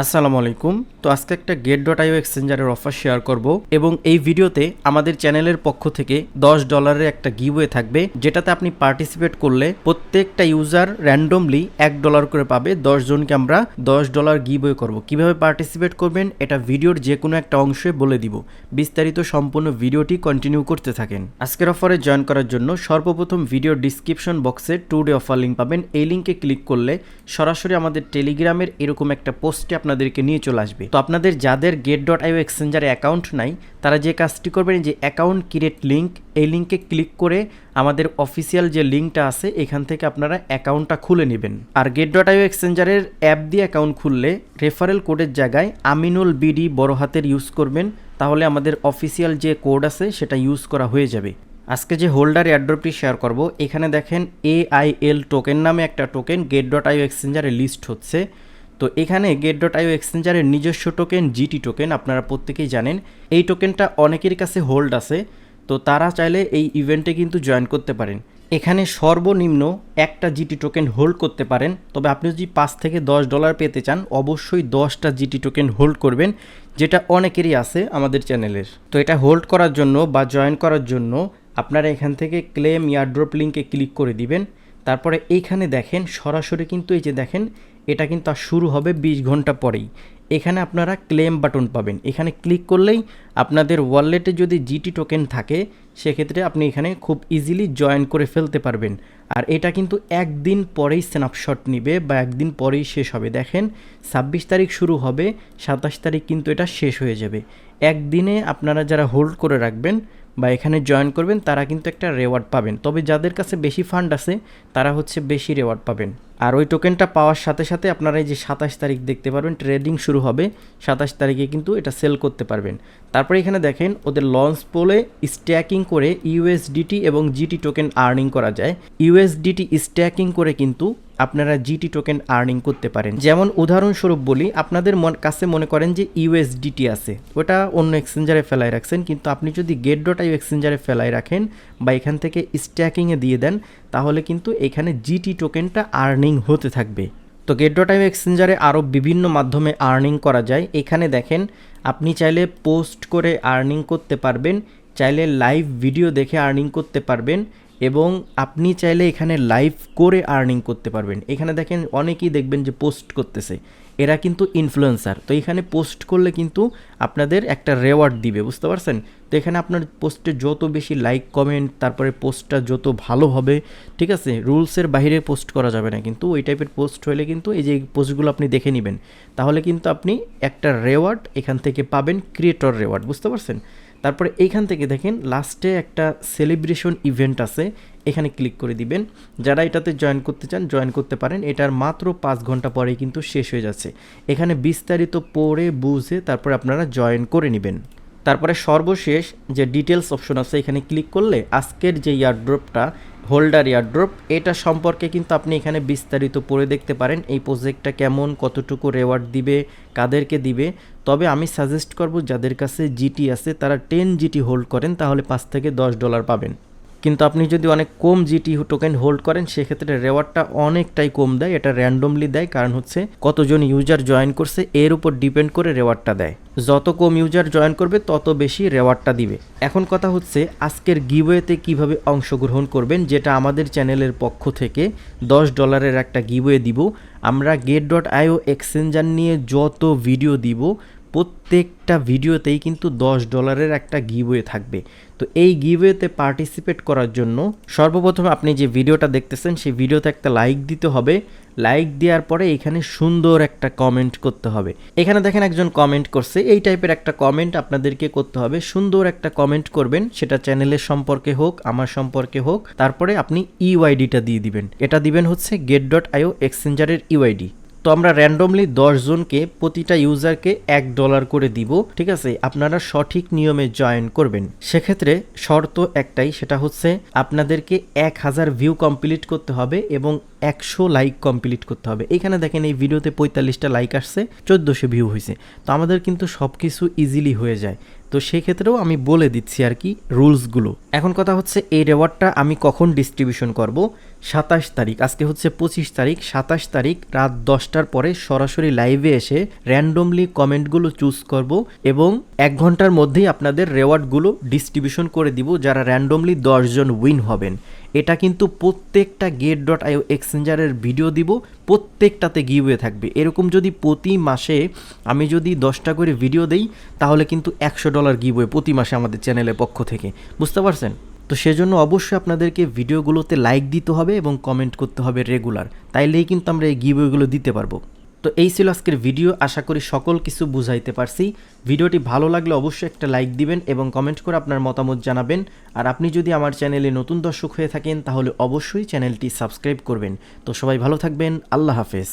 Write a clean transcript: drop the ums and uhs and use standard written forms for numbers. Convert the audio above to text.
আসসালামু আলাইকুম। তো আজকে একটা get.io এক্সচেঞ্জারের অফার শেয়ার করব এবং এই ভিডিওতে আমাদের চ্যানেলের পক্ষ থেকে $10 একটা গিভওয়ে থাকবে, যেটাতে আপনি পার্টিসিপেট করলে প্রত্যেকটা ইউজার র্যান্ডমলি $1 করে পাবে। 10 জনকে আমরা $10 গিভওয়ে করব। কিভাবে পার্টিসিপেট করবেন এটা ভিডিওর যে কোনো একটা অংশে বলে দিব। বিস্তারিত সম্পূর্ণ ভিডিওটি কন্টিনিউ করতে থাকেন। আজকের অফারে জয়েন করার জন্য সর্বপ্রথম ভিডিওর ডিসক্রিপশন বক্সে টুডে অফার লিঙ্ক পাবেন। এই লিঙ্কে ক্লিক করলে সরাসরি আমাদের টেলিগ্রামের এরকম একটা পোস্টে আপনাদেরকে নিয়ে চলে আসবে। তো আপনাদের যাদের get.io এক্সচেঞ্জারে অ্যাকাউন্ট নাই তারা যে কাজটি করবেন, যে অ্যাকাউন্ট ক্রিয়েট লিঙ্ক, এই লিঙ্কে ক্লিক করে আমাদের অফিসিয়াল যে লিঙ্কটা আছে এখান থেকে আপনারা অ্যাকাউন্টটা খুলে নেবেন। আর get.io এক্সচেঞ্জারের অ্যাপ দিয়ে অ্যাকাউন্ট খুললে রেফারেল কোডের জায়গায় আমিনুল বিডি বড় হাতের ইউজ করবেন, তাহলে আমাদের অফিসিয়াল যে কোড আছে সেটা ইউজ করা হয়ে যাবে। আজকে যে হোল্ডার এয়ারড্রপটি শেয়ার করব, এখানে দেখেন AIL টোকেন নামে একটা টোকেন get.io এক্সচেঞ্জারে লিস্ট হচ্ছে। তো এখানে get.io এক্সচেঞ্জারের নিজস্ব টোকেন জিটি টোকেন, আপনারা প্রত্যেকেই জানেন এই টোকেনটা অনেকের কাছে হোল্ড আছে। তো তারা চাইলে এই ইভেন্টে কিন্তু জয়েন করতে পারেন। এখানে সর্বনিম্ন একটা জিটি টোকেন হোল্ড করতে পারেন, তবে আপনি যদি $5 থেকে $10 পেতে চান অবশ্যই 10টা জিটি টোকেন হোল্ড করবেন, যেটা অনেকেরই আছে আমাদের চ্যানেলের। তো এটা হোল্ড করার জন্য বা জয়েন করার জন্য আপনারা এখান থেকে ক্লেম এয়ারড্রপ লিঙ্কে ক্লিক করে দিবেন। তারপরে এইখানে দেখেন সরাসরি কিন্তু এই যে দেখেন এটা কিন্তু আর শুরু হবে 20 ঘন্টা পরেই। এখানে আপনারা ক্লেম বাটন পাবেন, এখানে ক্লিক করলেই আপনাদের ওয়ালেটে যদি জিটি টোকেন থাকে সেক্ষেত্রে আপনি এখানে খুব ইজিলি জয়েন করে ফেলতে পারবেন। আর এটা কিন্তু একদিন পরেই স্ন্যাপশট নিবে বা একদিন পরেই শেষ হবে। দেখেন 26 তারিখ শুরু হবে, 27 তারিখ কিন্তু এটা শেষ হয়ে যাবে। একদিনে আপনারা যারা হোল্ড করে রাখবেন বা এখানে জয়েন করবেন তারা কিন্তু একটা রেওয়ার্ড পাবেন, তবে যাদের কাছে বেশি ফান্ড আছে তারা হচ্ছে বেশি রেওয়ার্ড পাবেন। আর ওই টোকেনটা পাওয়ার সাথে সাথে আপনারা এই যে 27 তারিখ দেখতে পারবেন ট্রেডিং শুরু হবে, 27 তারিখে কিন্তু এটা সেল করতে পারবেন। তারপরে এখানে দেখেন ওদের লঞ্চ পোলে স্ট্যাকিং করে ইউএসডিটি এবং জিটি টোকেন আর্নিং করা যায়। ইউএসডিটি স্ট্যাকিং করে কিন্তু আপনারা জিটি টোকেন আর্নিং করতে পারেন। যেমন উদাহরণস্বরূপ বলি, আপনাদের কাছে মনে করেন যে ইউএসডিটি আছে, ওটা অন্য এক্সচেঞ্জারে ফেলায় রাখছেন, কিন্তু আপনি যদি get.io এক্সচেঞ্জারে ফেলায় রাখেন বা এখান থেকে স্ট্যাকিংয়ে দিয়ে দেন তাহলে কিন্তু এখানে জিটি টোকেনটা আর্নিং হতে থাকবে। তো get.io এক্সচেঞ্জারে আরও বিভিন্ন মাধ্যমে আর্নিং করা যায়। এখানে দেখেন আপনি চাইলে পোস্ট করে আর্নিং করতে পারবেন, চাইলে লাইভ ভিডিও দেখে আর্নিং করতে পারবেন এবং আপনি চাইলে এখানে লাইভ করে আর্নিং করতে পারবেন। এখানে দেখেন অনেকেই দেখবেন যে পোস্ট করতেছে, এরা কিন্তু ইনফ্লুয়েন্সার। তো এখানে পোস্ট করলে কিন্তু আপনাদের একটা রেওয়ার্ড দিবে, বুঝতে পারছেন? তো এখানে আপনার পোস্টে যত বেশি লাইক কমেন্ট, তারপরে পোস্টটা যত ভালো হবে, ঠিক আছে, রুলসের বাইরে পোস্ট করা যাবে না, কিন্তু ওই টাইপের পোস্ট হলে কিন্তু এই যে পোস্টগুলো আপনি দেখে নেবেন, তাহলে কিন্তু আপনি একটা রেওয়ার্ড এখান থেকে পাবেন, ক্রিয়েটর রেওয়ার্ড, বুঝতে পারছেন? তারপরে এইখান থেকে দেখেন লাস্টে একটা সেলিব্রেশন ইভেন্ট আছে, এখানে ক্লিক করে দিবেন। যারা এটাতে জয়েন করতে চান জয়েন করতে পারেন, এটার মাত্র 5 ঘন্টা পরেই কিন্তু শেষ হয়ে যাচ্ছে। এখানে বিস্তারিত পড়ে বুঝে তারপরে আপনারা জয়েন করে নেবেন। তারপরে সর্বশেষ যে ডিটেলস অপশন আছে এখানে ক্লিক করলে আজকের যে ইয়ারড্রপটা হোল্ডার ইয়ারড্রপ, এটা সম্পর্কে কিন্তু আপনি এখানে বিস্তারিত পড়ে দেখতে পারেন। এই প্রজেক্টটা কেমন, কতটুকু রেওয়ার্ড দিবে, কাদেরকে দিবে। তবে আমি সাজেস্ট করব যাদের কাছে জিটি আছে তারা 10 জিটি হোল্ড করেন, তাহলে $5 থেকে $10 পাবেন। কিন্তু আপনি যদি অনেক কম জিটি টোকেন হোল্ড করেন সেক্ষেত্রে রেওয়ার্ডটা অনেকটাই কম দেয়। এটা র্যান্ডমলি দেয়, কারণ হচ্ছে কতজন ইউজার জয়েন করছে এর উপর ডিপেন্ড করে রেওয়ার্ডটা দেয়। যত কম ইউজার জয়েন করবে তত বেশি রেওয়ার্ডটা দিবে। এখন কথা হচ্ছে আজকের গিভওয়েতে কিভাবে অংশগ্রহণ করবেন, যেটা আমাদের চ্যানেলের পক্ষ থেকে $10 একটা গিভওয়ে দিব। আমরা get.io এক্সচেঞ্জার নিয়ে যত ভিডিও দিব প্রত্যেকটা ভিডিওতেই কিন্তু $10 একটা গিভওয়ে থাকবে। তো এই গিভওয়েতে পার্টিসিপেট করার জন্য সর্বপ্রথম আপনি যে ভিডিওটা দেখতেছেন সেই ভিডিওতে একটা লাইক দিতে হবে। লাইক দেওয়ার পরে এখানে সুন্দর একটা কমেন্ট করতে হবে। এখানে দেখেন একজন কমেন্ট করছে, এই টাইপের একটা কমেন্ট আপনাদেরকে করতে হবে। সুন্দর একটা কমেন্ট করবেন, সেটা চ্যানেলের সম্পর্কে হোক, আমার সম্পর্কে হোক। তারপরে আপনি ইউআইডিটা দিয়ে দিবেন, এটা দিবেন হচ্ছে get.io এক্সচেঞ্জারের ইউআইডি। তো আমরা র্যান্ডমলি 10 জনকে প্রতিটা ইউজারকে $1 করে দিব, ঠিক আছে? আপনারা সঠিক নিয়মে জয়েন করবেন। সেক্ষেত্রে শর্ত একটাই, সেটা হচ্ছে আপনাদেরকে 1000 ভিউ কমপ্লিট করতে হবে এবং 100 লাইক কমপ্লিট করতে হবে। এখানে দেখেন এই ভিডিওতে 45টা লাইক আসছে, 1400 ভিউ হয়েছে। তো আমাদের কিন্তু সব কিছু ইজিলি হয়ে যায়। তো সেই ক্ষেত্রেও আমি বলে দিচ্ছি আর কি রুলসগুলো। এখন কথা হচ্ছে এই রেওয়ার্ডটা আমি কখন ডিস্ট্রিবিউশন করব। 27 তারিখ, আজকে হচ্ছে 25 তারিখ, 27 তারিখ রাত 10টার পরে সরাসরি লাইভে এসে র্যান্ডমলি কমেন্টগুলো চুজ করব এবং 1 ঘন্টার মধ্যেই আপনাদের রেওয়ার্ডগুলো ডিস্ট্রিবিউশন করে দিব যারা র্যান্ডমলি 10 জন উইন হবেন। এটা কিন্তু প্রত্যেকটা get.io এক্সচেঞ্জারের ভিডিও দিব, প্রত্যেকটাতে গিভওয়ে থাকবে। এরকম যদি প্রতি মাসে আমি যদি 10টা করে ভিডিও দেই তাহলে কিন্তু $100 গিভওয়ে প্রতি মাসে আমাদের চ্যানেলের পক্ষ থেকে, বুঝতে পারছেন? তো সেজন্য অবশ্যই আপনাদেরকে ভিডিওগুলোতে লাইক দিতে হবে এবং কমেন্ট করতে হবে রেগুলার, তাইলেই কিন্তু আমরা এই গিভওয়েগুলো দিতে পারবো। তো এই ছিল আজকের ভিডিও, আশা করি সকল কিছু বুঝাইতে পারছি। ভিডিওটি ভালো লাগলে অবশ্যই একটা লাইক দিবেন এবং কমেন্ট করে আপনার মতামত জানাবেন। আর আপনি যদি আমার চ্যানেলে নতুন দর্শক হয়ে থাকেন তাহলে অবশ্যই চ্যানেলটি সাবস্ক্রাইব করবেন। তো সবাই ভালো থাকবেন, আল্লাহ হাফেজ।